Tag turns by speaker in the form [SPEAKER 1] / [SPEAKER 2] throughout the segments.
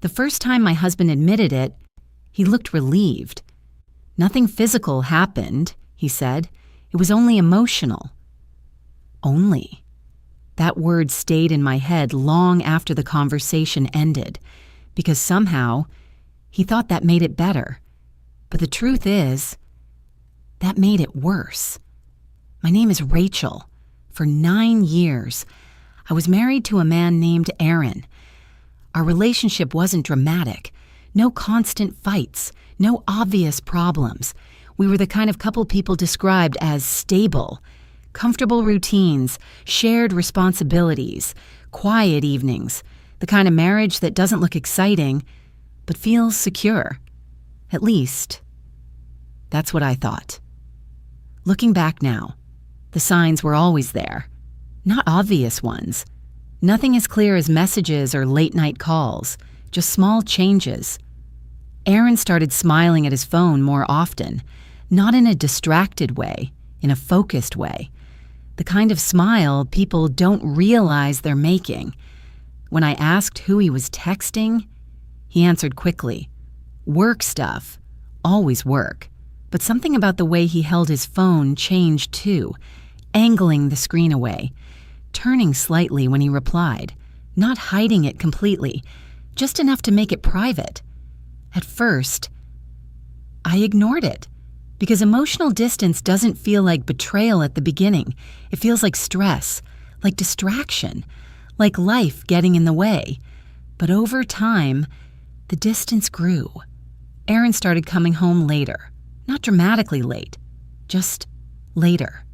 [SPEAKER 1] The first time my husband admitted it, he looked relieved. "Nothing physical happened," he said. "It was only emotional." Only. That word stayed in my head long after the conversation ended, because somehow he thought that made it better. But the truth is, that made it worse. My name is Rachel. For 9 years, I was married to a man named Aaron. Our relationship wasn't dramatic. No constant fights, no obvious problems. We were the kind of couple people described as stable. Comfortable routines, shared responsibilities, quiet evenings, the kind of marriage that doesn't look exciting, but feels secure. At least, that's what I thought. Looking back now, the signs were always there. Not obvious ones. Nothing as clear as messages or late-night calls, just small changes. Aaron started smiling at his phone more often, not in a distracted way, in a focused way. The kind of smile people don't realize they're making. When I asked who he was texting, he answered quickly. Work stuff. Always work. But something about the way he held his phone changed too, angling the screen away, turning slightly when he replied, not hiding it completely, just enough to make it private. At first, I ignored it, because emotional distance doesn't feel like betrayal at the beginning. It feels like stress, like distraction, like life getting in the way. But over time, the distance grew. Aaron started coming home later, not dramatically late, just later.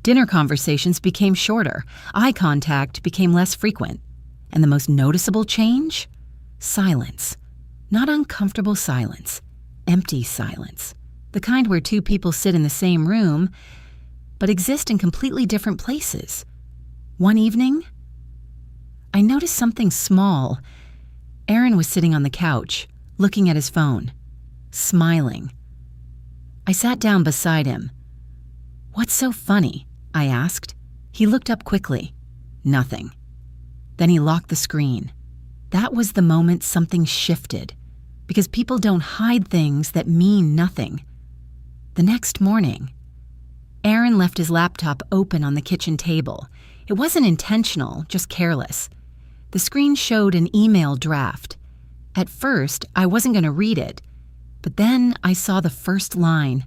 [SPEAKER 1] Dinner conversations became shorter. Eye contact became less frequent. And the most noticeable change? Silence. Not uncomfortable silence. Empty silence. The kind where two people sit in the same room, but exist in completely different places. One evening, I noticed something small. Aaron was sitting on the couch, looking at his phone, smiling. I sat down beside him. "What's so funny?" I asked. He looked up quickly. Nothing. Then he locked the screen. That was the moment something shifted, because people don't hide things that mean nothing. The next morning, Aaron left his laptop open on the kitchen table. It wasn't intentional, just careless. The screen showed an email draft. At first, I wasn't going to read it, but then I saw the first line.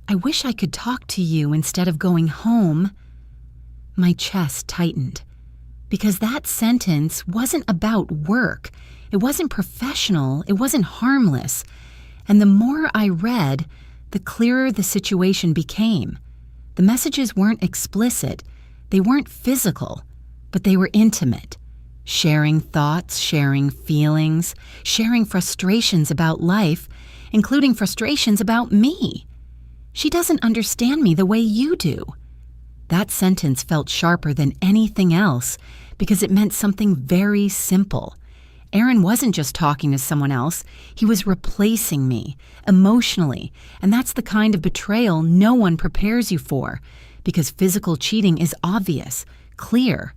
[SPEAKER 1] "I wish I could talk to you instead of going home." My chest tightened, because that sentence wasn't about work. It wasn't professional. It wasn't harmless. And the more I read, the clearer the situation became. The messages weren't explicit. They weren't physical, but they were intimate. Sharing thoughts, sharing feelings, sharing frustrations about life, including frustrations about me. "She doesn't understand me the way you do." That sentence felt sharper than anything else because it meant something very simple. Aaron wasn't just talking to someone else, he was replacing me, emotionally, and that's the kind of betrayal no one prepares you for, because physical cheating is obvious, clear,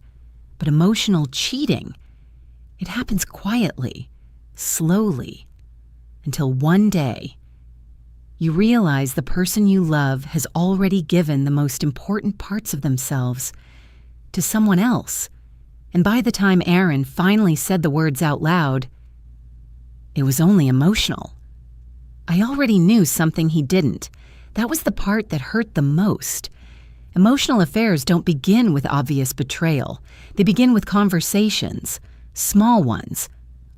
[SPEAKER 1] but emotional cheating, it happens quietly, slowly, until one day, you realize the person you love has already given the most important parts of themselves to someone else. And by the time Aaron finally said the words out loud, it was only emotional. I already knew something he didn't. That was the part that hurt the most. Emotional affairs don't begin with obvious betrayal. They begin with conversations, small ones,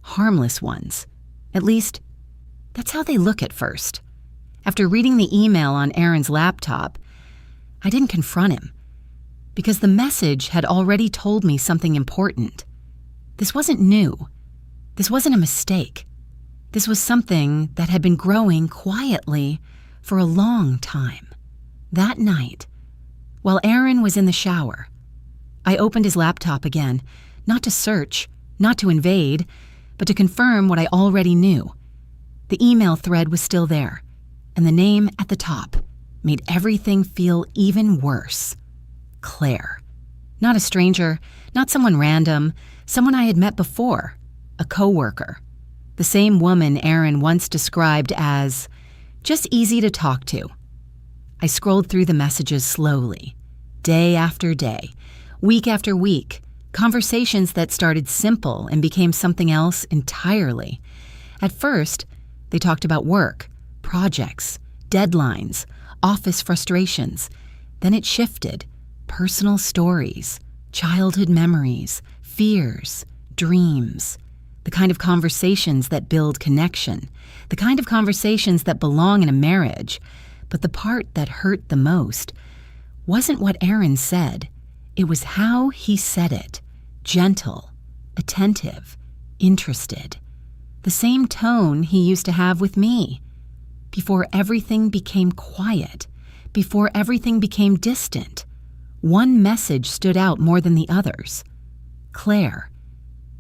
[SPEAKER 1] harmless ones. At least, that's how they look at first. After reading the email on Aaron's laptop, I didn't confront him, because the message had already told me something important. This wasn't new. This wasn't a mistake. This was something that had been growing quietly for a long time. That night, while Aaron was in the shower, I opened his laptop again, not to search, not to invade, but to confirm what I already knew. The email thread was still there, and the name at the top made everything feel even worse. Claire. Not a stranger, not someone random, someone I had met before, a coworker. The same woman Aaron once described as just easy to talk to. I scrolled through the messages slowly, day after day, week after week, conversations that started simple and became something else entirely. At first, they talked about work, projects, deadlines, office frustrations. Then it shifted. Personal stories, childhood memories, fears, dreams. The kind of conversations that build connection. The kind of conversations that belong in a marriage. But the part that hurt the most wasn't what Aaron said. It was how he said it. Gentle, attentive, interested. The same tone he used to have with me. Before everything became quiet, before everything became distant, one message stood out more than the others. Claire,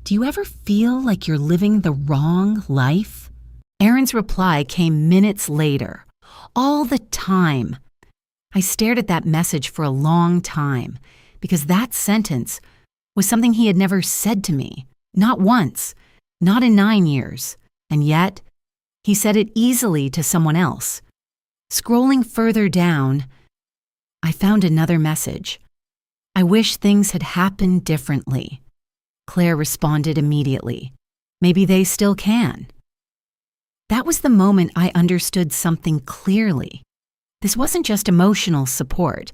[SPEAKER 1] do you ever feel like you're living the wrong life? Aaron's reply came minutes later. All the time. I stared at that message for a long time because that sentence was something he had never said to me. Not once. Not in 9 years. And yet, he said it easily to someone else. Scrolling further down, I found another message. I wish things had happened differently. Claire responded immediately. Maybe they still can. That was the moment I understood something clearly. This wasn't just emotional support.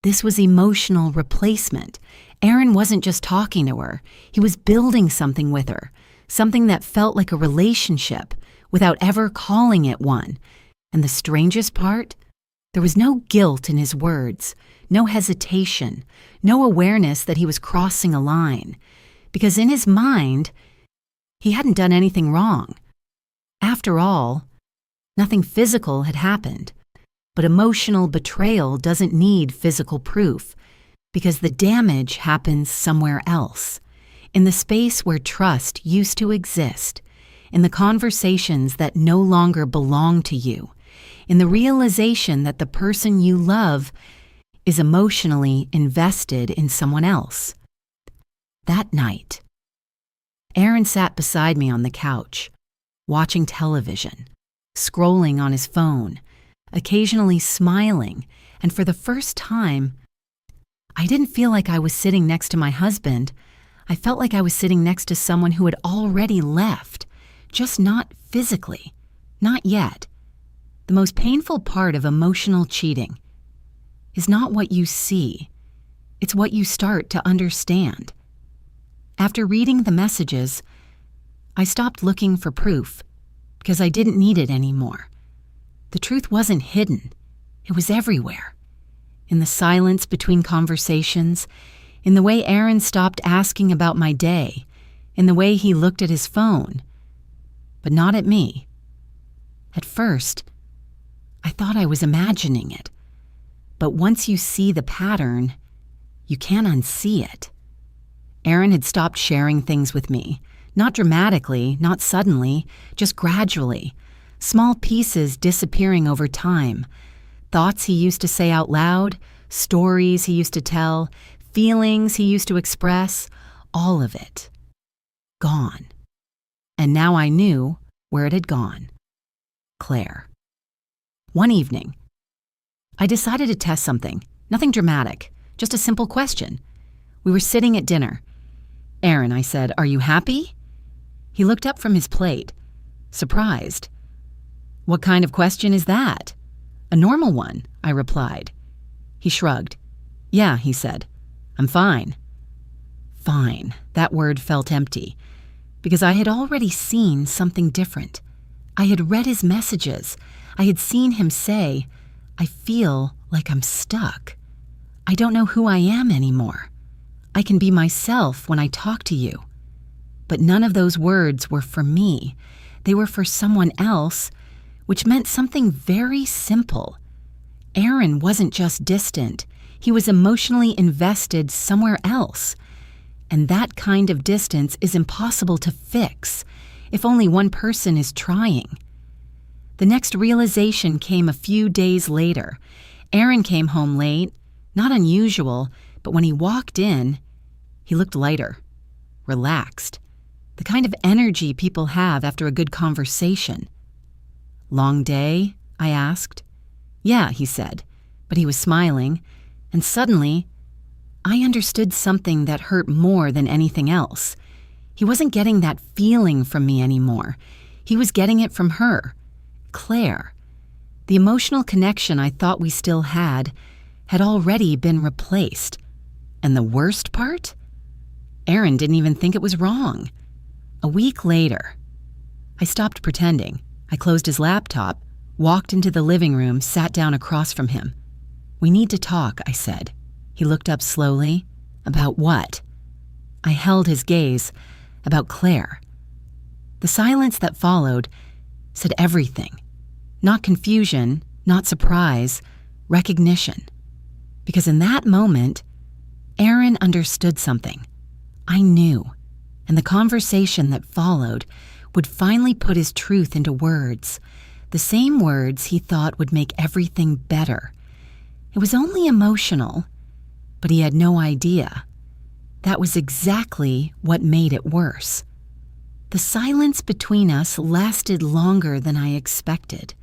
[SPEAKER 1] This was emotional replacement. Aaron wasn't just talking to her. He was building something with her, something that felt like a relationship without ever calling it one. And the strangest part? There was no guilt in his words, no hesitation, no awareness that he was crossing a line. Because in his mind, he hadn't done anything wrong. After all, nothing physical had happened. But emotional betrayal doesn't need physical proof, because the damage happens somewhere else, in the space where trust used to exist, in the conversations that no longer belong to you, in the realization that the person you love is emotionally invested in someone else. That night, Aaron sat beside me on the couch, watching television, scrolling on his phone, occasionally smiling, and for the first time, I didn't feel like I was sitting next to my husband. I felt like I was sitting next to someone who had already left, just not physically, not yet. The most painful part of emotional cheating is not what you see, it's what you start to understand. After reading the messages, I stopped looking for proof because I didn't need it anymore. The truth wasn't hidden. It was everywhere. In the silence between conversations, in the way Aaron stopped asking about my day, in the way he looked at his phone, but not at me. At first, I thought I was imagining it. But once you see the pattern, you can't unsee it. Aaron had stopped sharing things with me, not dramatically, not suddenly, just gradually. Small pieces disappearing over time. Thoughts he used to say out loud, stories he used to tell, feelings he used to express, all of it. Gone. And now I knew where it had gone. Claire. One evening, I decided to test something. Nothing dramatic, just a simple question. We were sitting at dinner. Aaron, I said, "Are you happy?" He looked up from his plate, surprised. "What kind of question is that?" "A normal one," I replied. He shrugged. "Yeah," he said. "I'm fine." Fine. That word felt empty, because I had already seen something different. I had read his messages. I had seen him say, "I feel like I'm stuck. I don't know who I am anymore. I can be myself when I talk to you." But none of those words were for me. They were for someone else, which meant something very simple. Aaron wasn't just distant. He was emotionally invested somewhere else. And that kind of distance is impossible to fix if only one person is trying. The next realization came a few days later. Aaron came home late, not unusual, but when he walked in, he looked lighter, relaxed. The kind of energy people have after a good conversation. "Long day?" I asked. "Yeah," he said, but he was smiling, and suddenly I understood something that hurt more than anything else. He wasn't getting that feeling from me anymore. He was getting it from her, Claire. The emotional connection I thought we still had already been replaced. And the worst part? Aaron didn't even think it was wrong. A week later, I stopped pretending. I closed his laptop, walked into the living room, sat down across from him. "We need to talk," I said. He looked up slowly. "About what?" I held his gaze. "About Claire." The silence that followed said everything. Not confusion, not surprise, recognition. Because in that moment, Aaron understood something. I knew, and the conversation that followed would finally put his truth into words, the same words he thought would make everything better. It was only emotional, but he had no idea. That was exactly what made it worse. The silence between us lasted longer than I expected.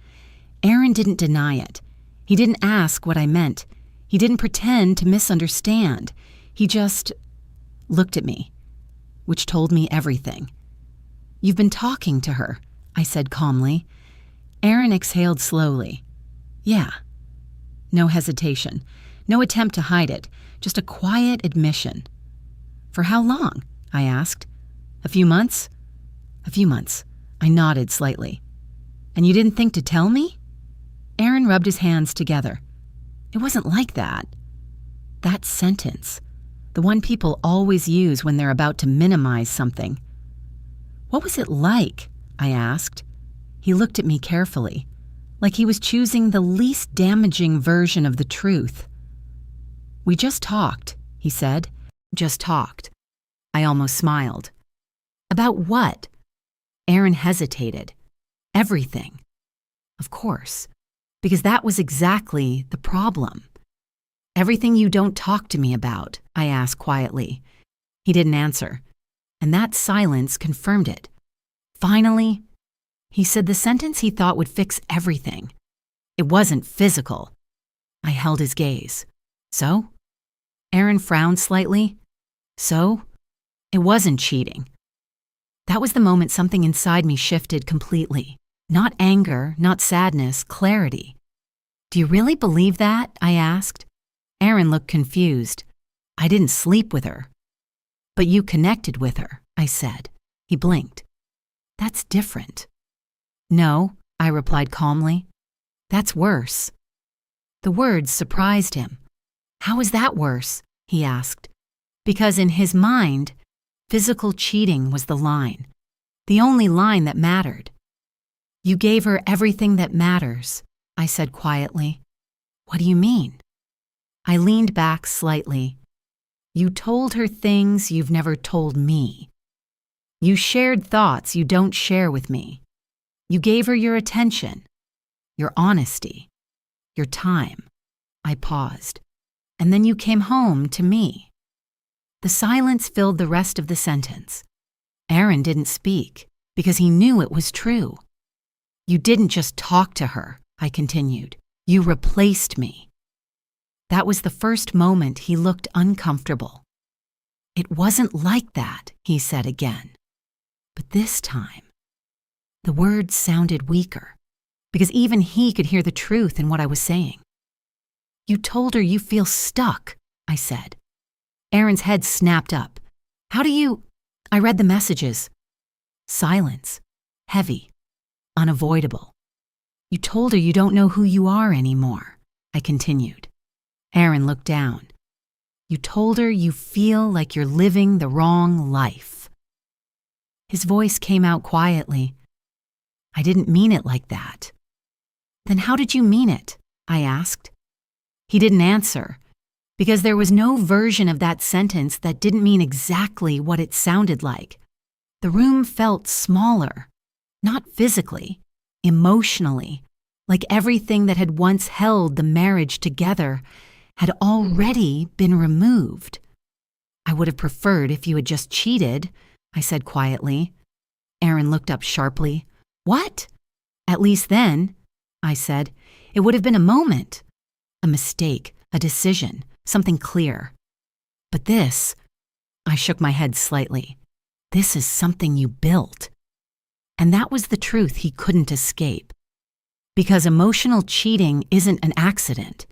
[SPEAKER 1] Aaron didn't deny it. He didn't ask what I meant. He didn't pretend to misunderstand. He just looked at me, which told me everything. "You've been talking to her," I said calmly. Aaron exhaled slowly. "Yeah." No hesitation, no attempt to hide it, just a quiet admission. "For how long?" I asked. "A few months?" "A few months." I nodded slightly. "And you didn't think to tell me?" Aaron rubbed his hands together. "It wasn't like that." That sentence, the one people always use when they're about to minimize something. "What was it like?" I asked. He looked at me carefully, like he was choosing the least damaging version of the truth. "We just talked," he said. "Just talked." I almost smiled. "About what?" Aaron hesitated. "Everything." Of course, because that was exactly the problem. "Everything you don't talk to me about?" I asked quietly. He didn't answer, and that silence confirmed it. Finally, he said the sentence he thought would fix everything. "It wasn't physical." I held his gaze. "So?" Aaron frowned slightly. "So? It wasn't cheating." That was the moment something inside me shifted completely. Not anger, not sadness, clarity. "Do you really believe that?" I asked. Aaron looked confused. "I didn't sleep with her." "But you connected with her," I said. He blinked. "That's different." "No," I replied calmly. "That's worse." The words surprised him. "How is that worse?" he asked. Because in his mind, physical cheating was the line, the only line that mattered. "You gave her everything that matters," I said quietly. "What do you mean?" I leaned back slightly. "You told her things you've never told me. You shared thoughts you don't share with me. You gave her your attention, your honesty, your time." I paused. "And then you came home to me." The silence filled the rest of the sentence. Aaron didn't speak because he knew it was true. "You didn't just talk to her," I continued. "You replaced me." That was the first moment he looked uncomfortable. "It wasn't like that," he said again. But this time, the words sounded weaker, because even he could hear the truth in what I was saying. "You told her you feel stuck," I said. Aaron's head snapped up. "How do you—" I read the messages. Silence. Heavy. Unavoidable. "You told her you don't know who you are anymore," I continued. Aaron looked down. "You told her you feel like you're living the wrong life." His voice came out quietly. "I didn't mean it like that." "Then how did you mean it?" I asked. He didn't answer, because there was no version of that sentence that didn't mean exactly what it sounded like. The room felt smaller, not physically, emotionally, like everything that had once held the marriage together had already been removed. "I would have preferred if you had just cheated," I said quietly. Aaron looked up sharply. What? At least then, I said, it would have been a moment. A mistake, a decision, something clear. But this, I shook my head slightly. This is something you built. And that was the truth he couldn't escape. Because emotional cheating isn't an accident.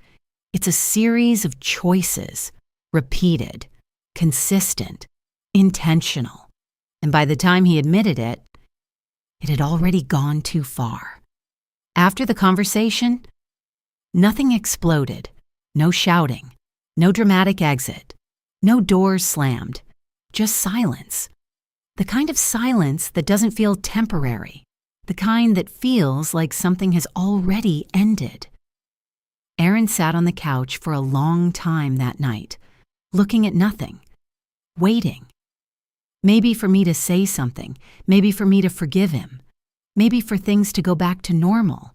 [SPEAKER 1] It's a series of choices, repeated, consistent, intentional. And by the time he admitted it had already gone too far. After the conversation, nothing exploded, no shouting, no dramatic exit, no doors slammed, just silence. The kind of silence that doesn't feel temporary, the kind that feels like something has already ended. Aaron sat on the couch for a long time that night, looking at nothing, waiting. Maybe for me to say something, maybe for me to forgive him, maybe for things to go back to normal.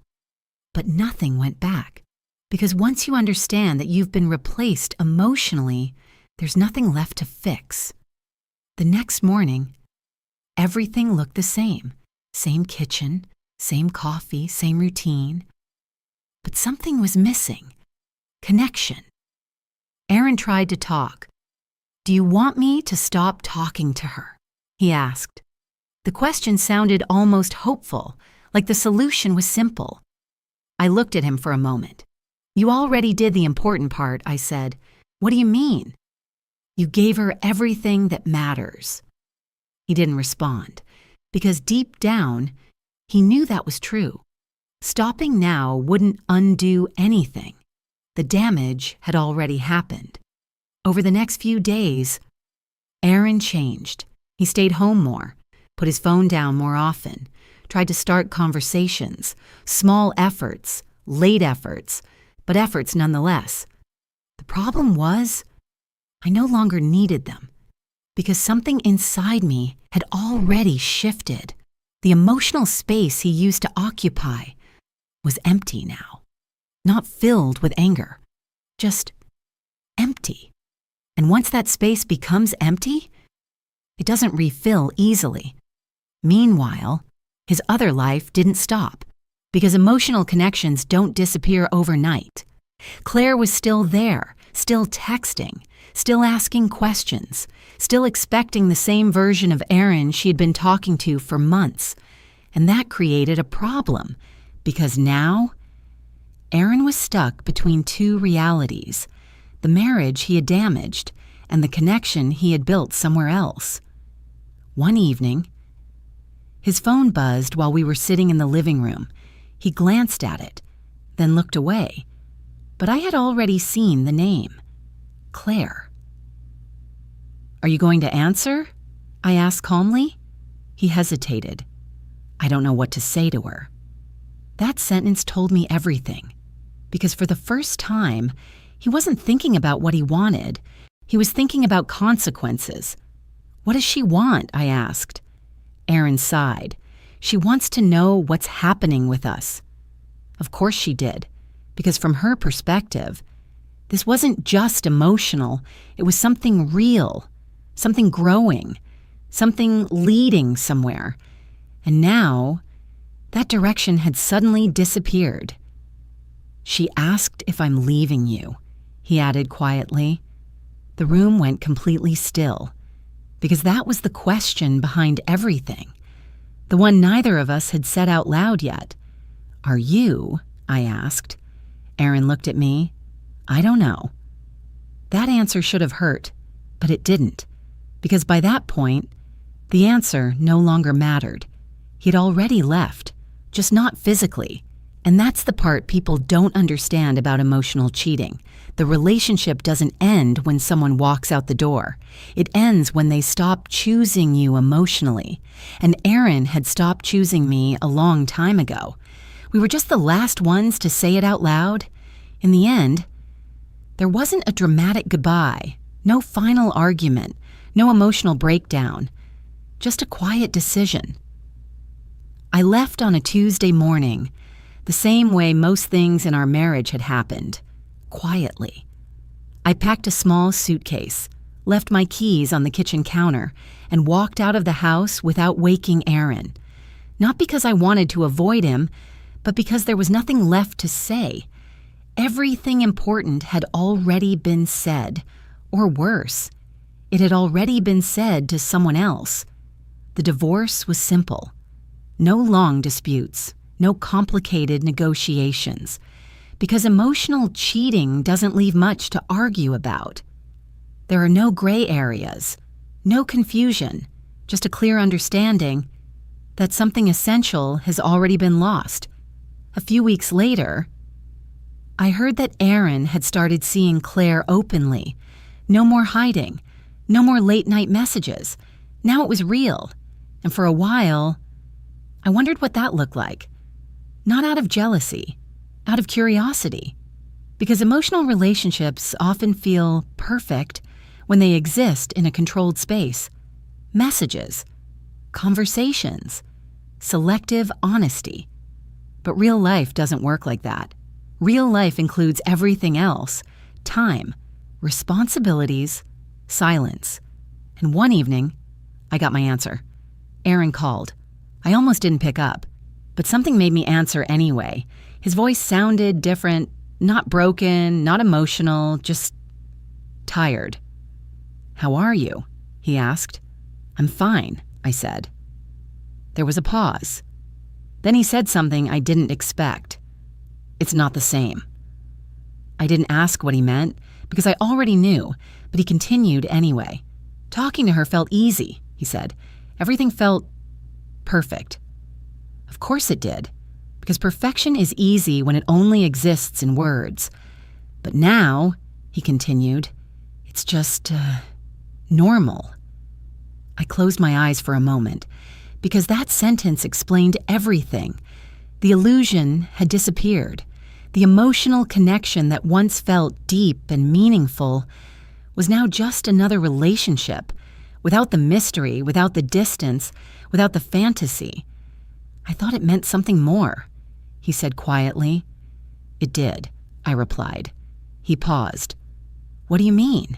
[SPEAKER 1] But nothing went back, because once you understand that you've been replaced emotionally, there's nothing left to fix. The next morning, everything looked the same. Same kitchen, same coffee, same routine. But something was missing. Connection. Aaron tried to talk. Do you want me to stop talking to her? He asked. The question sounded almost hopeful, like the solution was simple. I looked at him for a moment. You already did the important part, I said. What do you mean? You gave her everything that matters. He didn't respond, because deep down, he knew that was true. Stopping now wouldn't undo anything. The damage had already happened. Over the next few days, Aaron changed. He stayed home more, put his phone down more often, tried to start conversations, small efforts, late efforts, but efforts nonetheless. The problem was, I no longer needed them, because something inside me had already shifted. The emotional space he used to occupy was empty now, not filled with anger, just empty. And once that space becomes empty, it doesn't refill easily. Meanwhile, his other life didn't stop, because emotional connections don't disappear overnight. Claire was still there, still texting, still asking questions, still expecting the same version of Aaron she had been talking to for months. And that created a problem, because now, Aaron was stuck between two realities: the marriage he had damaged and the connection he had built somewhere else. One evening, his phone buzzed while we were sitting in the living room. He glanced at it, then looked away. But I had already seen the name, Claire. Are you going to answer? I asked calmly. He hesitated. I don't know what to say to her. That sentence told me everything, because for the first time, he wasn't thinking about what he wanted. He was thinking about consequences. What does she want? I asked. Aaron sighed. She wants to know what's happening with us. Of course she did, because from her perspective, this wasn't just emotional. It was something real, something growing, something leading somewhere. And now, that direction had suddenly disappeared. She asked if I'm leaving you, he added quietly. The room went completely still, because that was the question behind everything, the one neither of us had said out loud yet. Are you? I asked. Aaron looked at me. I don't know. That answer should have hurt, but it didn't, because by that point, the answer no longer mattered. He'd already left, just not physically. And that's the part people don't understand about emotional cheating. The relationship doesn't end when someone walks out the door. It ends when they stop choosing you emotionally. And Aaron had stopped choosing me a long time ago. We were just the last ones to say it out loud. In the end, there wasn't a dramatic goodbye, no final argument, no emotional breakdown, just a quiet decision. I left on a Tuesday morning, the same way most things in our marriage had happened, quietly. I packed a small suitcase, left my keys on the kitchen counter, and walked out of the house without waking Aaron. Not because I wanted to avoid him, but because there was nothing left to say. Everything important had already been said, or worse, it had already been said to someone else. The divorce was simple. No long disputes, no complicated negotiations, because emotional cheating doesn't leave much to argue about. There are no gray areas, no confusion, just a clear understanding that something essential has already been lost. A few weeks later, I heard that Aaron had started seeing Claire openly. No more hiding, no more late-night messages. Now it was real, and for a while, I wondered what that looked like. Not out of jealousy, out of curiosity, because emotional relationships often feel perfect when they exist in a controlled space. Messages, conversations, selective honesty. But real life doesn't work like that. Real life includes everything else: time, responsibilities, silence. And one evening, I got my answer. Aaron called. I almost didn't pick up, but something made me answer anyway. His voice sounded different, not broken, not emotional, just tired. "How are you?" he asked. "I'm fine," I said. There was a pause. Then he said something I didn't expect. "It's not the same." I didn't ask what he meant because I already knew, but he continued anyway. "Talking to her felt easy," he said. "Everything felt perfect." Of course it did, because perfection is easy when it only exists in words. But now, he continued, it's just normal. I closed my eyes for a moment, because that sentence explained everything. The illusion had disappeared. The emotional connection that once felt deep and meaningful was now just another relationship, without the mystery, without the distance, without the fantasy. I thought it meant something more, he said quietly. It did, I replied. He paused. What do you mean?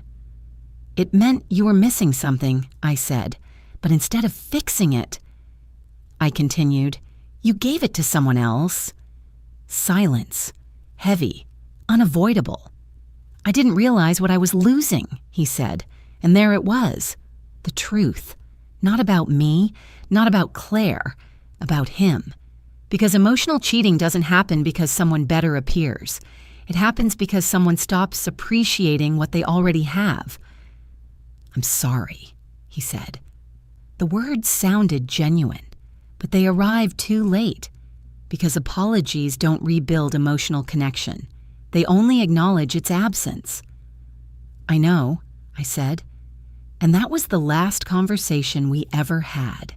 [SPEAKER 1] It meant you were missing something, I said, but instead of fixing it, I continued, you gave it to someone else. Silence, heavy, unavoidable. I didn't realize what I was losing, he said, and there it was, the truth. Not about me, not about Claire, about him. Because emotional cheating doesn't happen because someone better appears. It happens because someone stops appreciating what they already have. I'm sorry, he said. The words sounded genuine, but they arrived too late, because apologies don't rebuild emotional connection. They only acknowledge its absence. I know, I said, and that was the last conversation we ever had.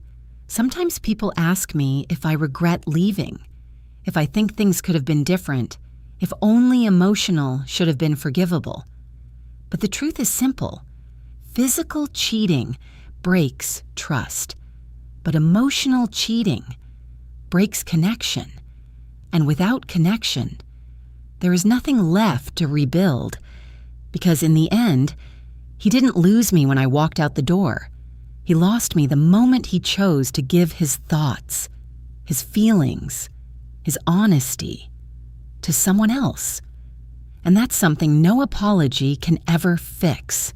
[SPEAKER 1] Sometimes people ask me if I regret leaving, if I think things could have been different, if only emotional should have been forgivable. But the truth is simple. Physical cheating breaks trust, but emotional cheating breaks connection. And without connection, there is nothing left to rebuild, because in the end, he didn't lose me when I walked out the door. He lost me the moment he chose to give his thoughts, his feelings, his honesty to someone else. And that's something no apology can ever fix.